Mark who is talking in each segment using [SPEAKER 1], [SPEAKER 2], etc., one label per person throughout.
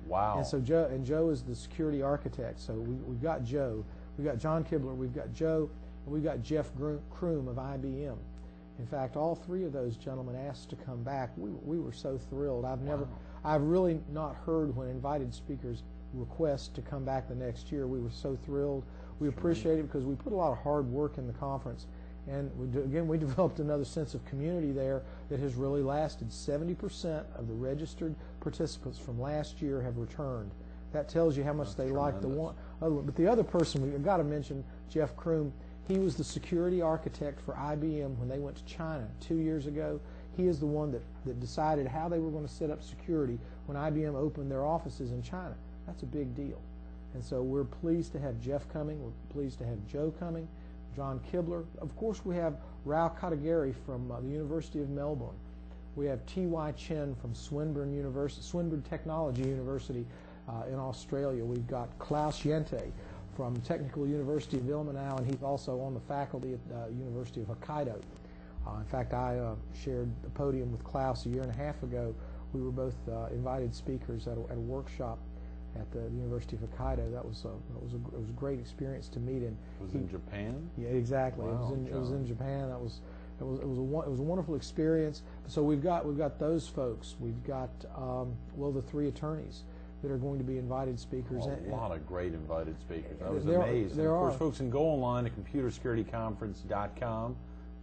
[SPEAKER 1] Wow.
[SPEAKER 2] And so Joe is the security architect. So we've got Joe, we've got John Kibler, we've got Joe, and we've got Jeff Kroom of IBM. In fact, all three of those gentlemen asked to come back. We were so thrilled. I've really not heard when invited speakers request to come back the next year. We were so thrilled. We appreciate it because we put a lot of hard work in the conference. And we developed another sense of community there that has really lasted. 70% of the registered participants from last year have returned. That tells you how much they like the one. But the other person, we've got to mention, Jeff Kroom. He was the security architect for IBM when they went to China 2 years ago. He is the one that decided how they were going to set up security when IBM opened their offices in China. That's a big deal. And so we're pleased to have Jeff coming. We're pleased to have Joe coming. John Kibler. Of course, we have Rao Katagiri from the University of Melbourne. We have T.Y. Chen from Swinburne Technology University in Australia. We've got Klaus Yente from Technical University of Ilmenau, and he's also on the faculty at the University of Hokkaido. In fact, I shared the podium with Klaus a year and a half ago. We were both invited speakers at a workshop at the University of Hokkaido. It was a great experience to meet him.
[SPEAKER 1] It was in Japan?
[SPEAKER 2] Yeah, exactly.
[SPEAKER 1] Wow,
[SPEAKER 2] it was in Japan. It was a wonderful experience. So we've got those folks. We've got the three attorneys that are going to be invited speakers.
[SPEAKER 1] A lot of great invited speakers. I was amazed. And of course, folks can go online to computersecurityconference.com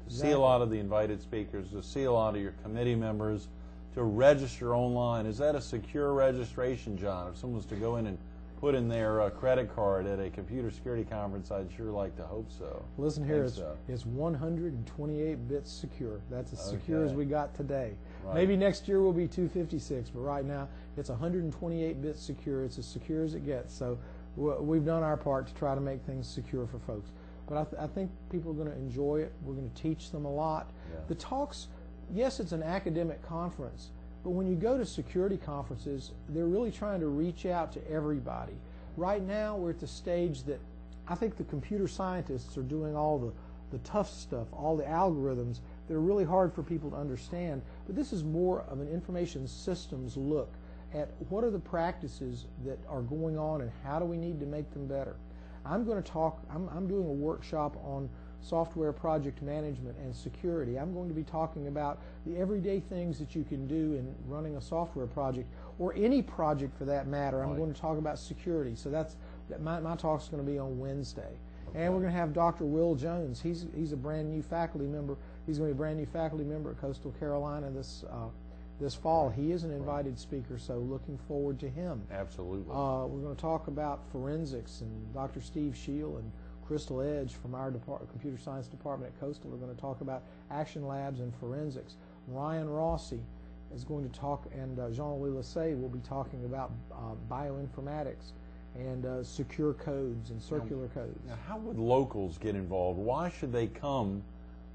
[SPEAKER 1] to see a lot of the invited speakers, to see a lot of your committee members, to register online. Is that a secure registration, John? If someone was to go in and put in their credit card at a computer security conference, I'd sure like to hope so.
[SPEAKER 2] Listen here, it's 128 bits secure. That's as secure as we got today. Right. Maybe next year will be 256, but right now it's 128 bits secure. It's as secure as it gets. So we've done our part to try to make things secure for folks. But I think people are going to enjoy it. We're going to teach them a lot. Yeah. The talks, yes, it's an academic conference, but when you go to security conferences, they're really trying to reach out to everybody. Right now, we're at the stage that I think the computer scientists are doing all the tough stuff, all the algorithms that are really hard for people to understand. But this is more of an information systems look at what are the practices that are going on and how do we need to make them better. I'm going to talk, I'm doing a workshop on software project management and security. I'm going to be talking about the everyday things that you can do in running a software project, or any project for that matter. I'm going to talk about security. So my talk's going to be on Wednesday. Okay. And we're going to have Dr. Will Jones. He's a brand new faculty member. He's going to be a brand new faculty member at Coastal Carolina this fall. He is an invited speaker, so looking forward to him.
[SPEAKER 1] Absolutely.
[SPEAKER 2] We're going to talk about forensics, and Dr. Steve Scheel and Crystal Edge from our computer science department at Coastal are going to talk about action labs and forensics. Ryan Rossi is going to talk, and Jean-Louis Lassay will be talking about bioinformatics and secure codes and circular codes.
[SPEAKER 1] Now, how would locals get involved? Why should they come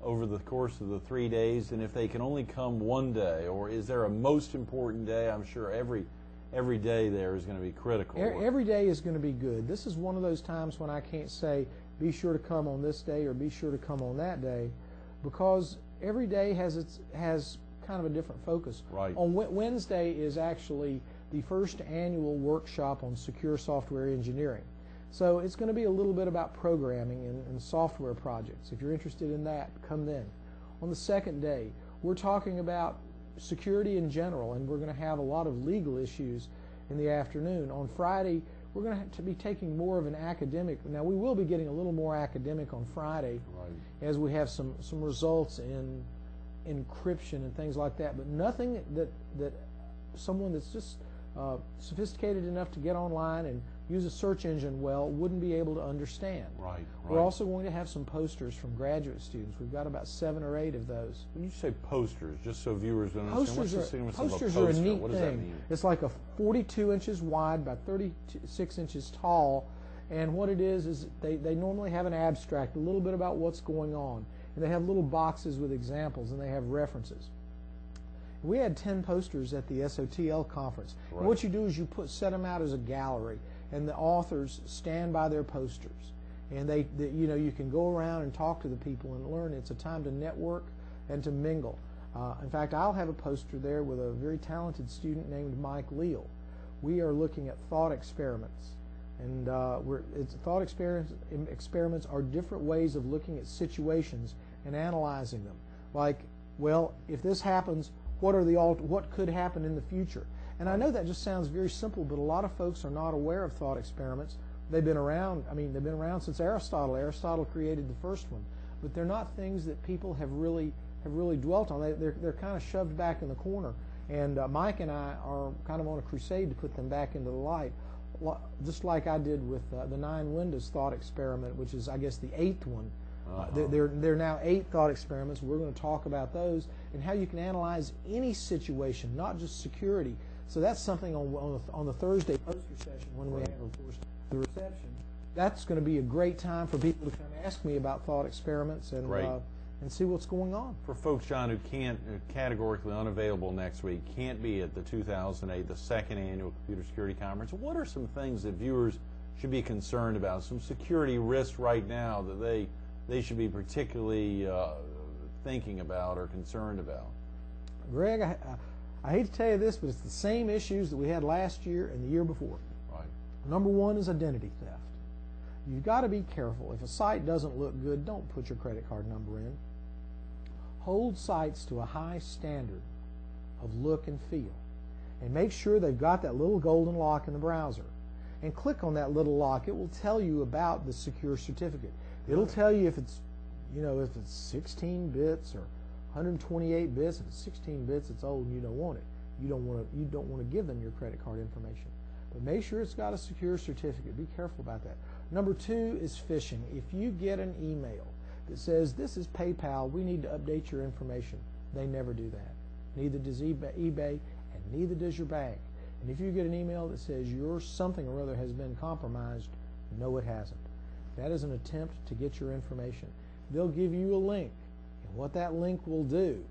[SPEAKER 1] over the course of the 3 days, and if they can only come one day, or is there a most important day? I'm sure every day there is going to be critical.
[SPEAKER 2] Every day is going to be good. This is one of those times when I can't say be sure to come on this day or be sure to come on that day, because every day has kind of a different focus.
[SPEAKER 1] Right.
[SPEAKER 2] On Wednesday is actually the first annual workshop on secure software engineering. So it's going to be a little bit about programming and software projects. If you're interested in that, come then. On the second day, we're talking about security in general, and we're going to have a lot of legal issues in the afternoon. On Friday, we're going to have to be taking more of an academic. Now, we will be getting a little more academic on Friday, right, as we have some results in encryption and things like that, but nothing that someone that's just sophisticated enough to get online and use a search engine well wouldn't be able to understand.
[SPEAKER 1] Right.
[SPEAKER 2] We're also going to have some posters from graduate students. We've got about 7 or 8 of those.
[SPEAKER 1] When you say posters, just so viewers don't understand, what's the significance of a poster?
[SPEAKER 2] Posters are a neat
[SPEAKER 1] what does
[SPEAKER 2] thing.
[SPEAKER 1] That mean?
[SPEAKER 2] It's like a 42 inches wide by 36 inches tall, and what it is they normally have an abstract, a little bit about what's going on, and they have little boxes with examples, and they have references. We had 10 posters at the SOTL conference. Right. And what you do is you set them out as a gallery, and the authors stand by their posters, and you can go around and talk to the people and learn. It's a time to network and to mingle. In fact, I'll have a poster there with a very talented student named Mike Leal. we are looking at thought experiments. And thought experiments are different ways of looking at situations and analyzing them. Like, well, if this happens, what could happen in the future? And I know that just sounds very simple, but a lot of folks are not aware of thought experiments. They've been around. I mean, they've been around since Aristotle. Aristotle created the first one, but they're not things that people have really dwelt on. They're kind of shoved back in the corner. And Mike and I are kind of on a crusade to put them back into the light, just like I did with the 9 Windows thought experiment, which is, I guess, the 8th one. There are now 8 thought experiments. We're going to talk about those and how you can analyze any situation, not just security. So that's something on the Thursday poster session when we have, of course, the reception. That's going to be a great time for people to come ask me about thought experiments and see what's going on.
[SPEAKER 1] For folks, John, who can't, categorically unavailable next week, can't be at the 2008, the second annual Computer Security Conference, what are some things that viewers should be concerned about, some security risks right now that they should be particularly thinking about or concerned about?
[SPEAKER 2] Greg, I hate to tell you this, but it's the same issues that we had last year and the year before.
[SPEAKER 1] Right.
[SPEAKER 2] Number one is identity theft. You've got to be careful. If a site doesn't look good, don't put your credit card number in. Hold sites to a high standard of look and feel. And make sure they've got that little golden lock in the browser. And click on that little lock. It will tell you about the secure certificate. It'll tell you if it's, if it's 16 bits or 128 bits. If it's 16 bits, it's old and you don't want it. You don't want to give them your credit card information. But make sure it's got a secure certificate. Be careful about that. Number 2 is phishing. If you get an email that says, this is PayPal, we need to update your information, they never do that. Neither does eBay, and neither does your bank. And if you get an email that says your something or other has been compromised, no, it hasn't. That is an attempt to get your information. They'll give you a link. And what that link will do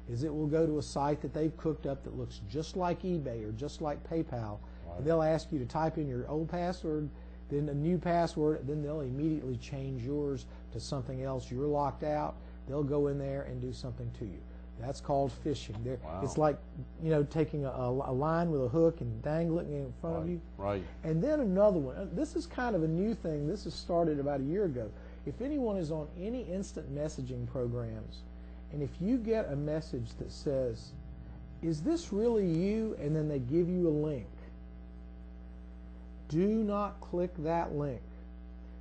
[SPEAKER 2] is it will go to a site that they've cooked up that looks just like eBay or just like PayPal. Right. And they'll ask you to type in your old password, then a new password, then they'll immediately change yours to something else. You're locked out. They'll go in there and do something to you. That's called phishing.
[SPEAKER 1] Wow.
[SPEAKER 2] It's like, taking a line with a hook and dangling it in front of you.
[SPEAKER 1] Right.
[SPEAKER 2] And then another one. This is kind of a new thing. This has started about a year ago. If anyone is on any instant messaging programs, and if you get a message that says, is this really you? And then they give you a link. Do not click that link.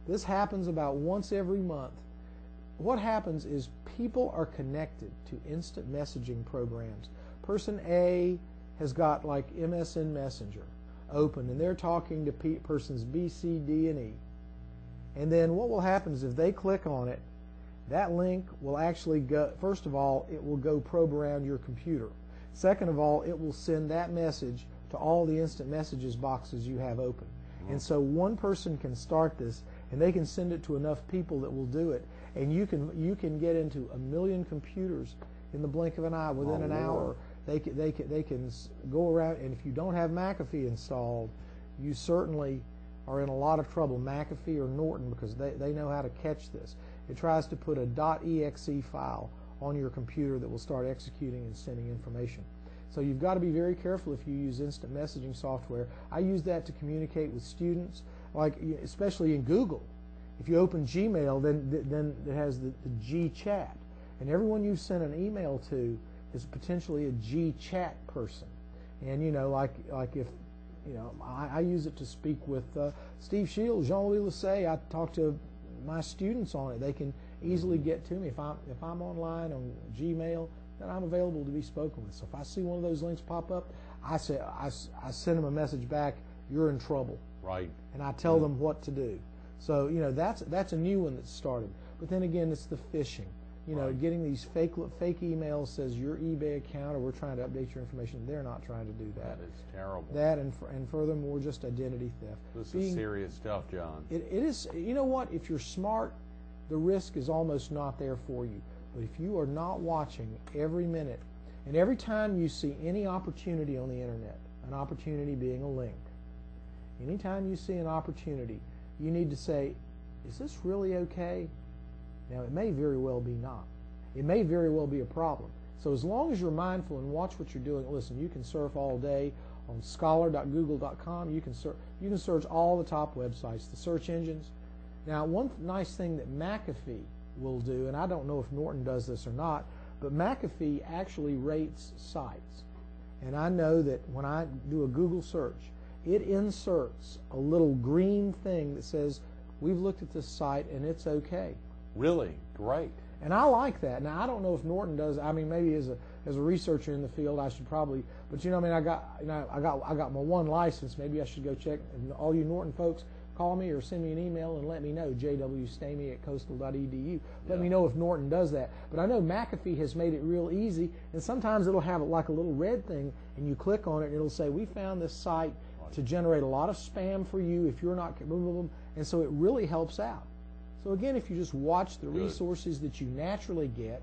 [SPEAKER 2] This happens about once every month. What happens is people are connected to instant messaging programs. Person A has got like MSN Messenger open, and they're talking to persons B, C, D, and E. And then what will happen is if they click on it, that link will actually go, first of all, it will go probe around your computer. Second of all, it will send that message to all the instant messages boxes you have open. And so one person can start this, and they can send it to enough people that will do it. And you can get into 1 million computers in the blink of an eye. Within an hour, they can go around. And if you don't have McAfee installed, you certainly are in a lot of trouble, McAfee or Norton, because they know how to catch this. It tries to put a .exe file on your computer that will start executing and sending information. So you've got to be very careful if you use instant messaging software. I use that to communicate with students, like especially in Google. If you open Gmail, then it has the G chat, and everyone you've sent an email to is potentially a G chat person. And like if I use it to speak with Steve Shields, Jean-Louis Lassay. I talk to my students on it. They can easily get to me if I'm online on Gmail. Then I'm available to be spoken with. So if I see one of those links pop up, I send them a message back. You're in trouble.
[SPEAKER 1] Right.
[SPEAKER 2] And I tell them what to do. So that's a new one that's started. But then again, it's the phishing.
[SPEAKER 1] Right.
[SPEAKER 2] Getting these fake emails says your eBay account, or we're trying to update your information. They're not trying to do that.
[SPEAKER 1] That is terrible.
[SPEAKER 2] That and furthermore, just identity theft.
[SPEAKER 1] This is serious stuff, John.
[SPEAKER 2] It is. You know what? If you're smart, the risk is almost not there for you. But if you are not watching every minute, and every time you see any opportunity on the internet, an opportunity being a link, anytime you see an opportunity, you need to say, is this really okay? Now, it may very well be not. It may very well be a problem. So as long as you're mindful and watch what you're doing, listen, you can surf all day on scholar.google.com. You can search all the top websites, the search engines. Now, one nice thing that McAfee will do, and I don't know if Norton does this or not, but McAfee actually rates sites. And I know that when I do a Google search, it inserts a little green thing that says, we've looked at this site and it's okay.
[SPEAKER 1] Really? Great.
[SPEAKER 2] And I like that. Now, I don't know if Norton does. I mean, maybe as a researcher in the field, I should probably. But I mean, I got my one license. Maybe I should go check. And all you Norton folks, call me or send me an email and let me know. jwstamey@coastal.edu. Let me know if Norton does that. But I know McAfee has made it real easy. And sometimes it'll have like a little red thing, and you click on it, and it'll say, "We found this site to generate a lot of spam for you if you're not." And so it really helps out. So again, if you just watch the resources that you naturally get,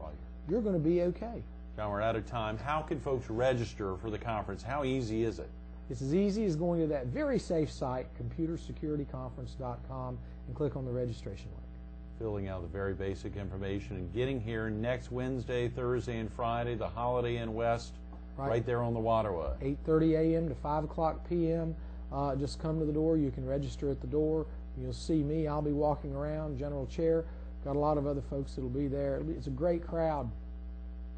[SPEAKER 2] you're going to be okay.
[SPEAKER 1] John, we're out of time. How can folks register for the conference? How easy is it?
[SPEAKER 2] It's as easy as going to that very safe site, computersecurityconference.com, and click on the registration link.
[SPEAKER 1] Filling out the very basic information and getting here next Wednesday, Thursday, and Friday, the Holiday Inn West, right there on the waterway.
[SPEAKER 2] 8:30 a.m. to 5 o'clock p.m. Just come to the door. You can register at the door. You'll see me. I'll be walking around, general chair. Got a lot of other folks that'll be there. It's a great crowd.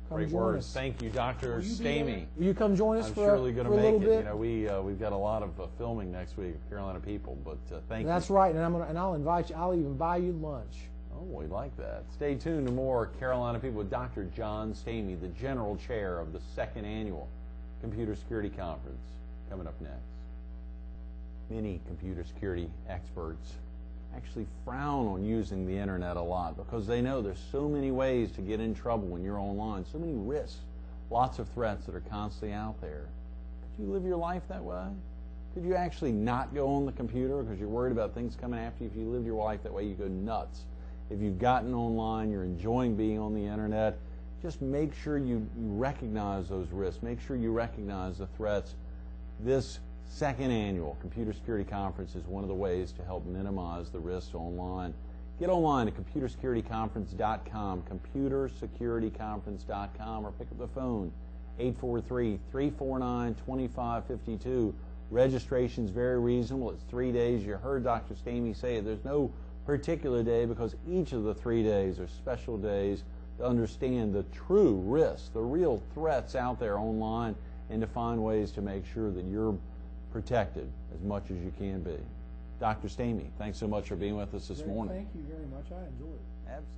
[SPEAKER 2] Come
[SPEAKER 1] Great
[SPEAKER 2] join
[SPEAKER 1] words.
[SPEAKER 2] us.
[SPEAKER 1] Thank you, Dr. Stamey.
[SPEAKER 2] Will you come join us
[SPEAKER 1] I'm
[SPEAKER 2] for
[SPEAKER 1] surely
[SPEAKER 2] a
[SPEAKER 1] going to
[SPEAKER 2] little
[SPEAKER 1] make it.
[SPEAKER 2] bit?
[SPEAKER 1] You know, we've got a lot of filming next week of Carolina People, but thank you.
[SPEAKER 2] That's right, and I'll invite you. I'll even buy you lunch.
[SPEAKER 1] Oh, we like that. Stay tuned to more Carolina People with Dr. John Stamey, the General Chair of the 2nd Annual Computer Security Conference, coming up next. Many computer security experts actually frown on using the internet a lot because they know there's so many ways to get in trouble when you're online, so many risks, lots of threats that are constantly out there. Could you live your life that way? Could you actually not go on the computer because you're worried about things coming after you? If you lived your life that way, you go nuts. If you've gotten online, you're enjoying being on the internet, just make sure you recognize those risks. Make sure you recognize the threats. This 2nd Annual Computer Security Conference is one of the ways to help minimize the risks online. Get online at computersecurityconference.com, computersecurityconference.com, or pick up the phone, 843-349-2552. Registration's very reasonable. It's 3 days. You heard Dr. Stamey say it. There's no particular day because each of the 3 days are special days to understand the true risks, the real threats out there online, and to find ways to make sure that you're protected as much as you can be. Dr. Stamey, thanks so much for being with us this morning.
[SPEAKER 2] Thank you very much. I enjoyed it.
[SPEAKER 1] Absolutely.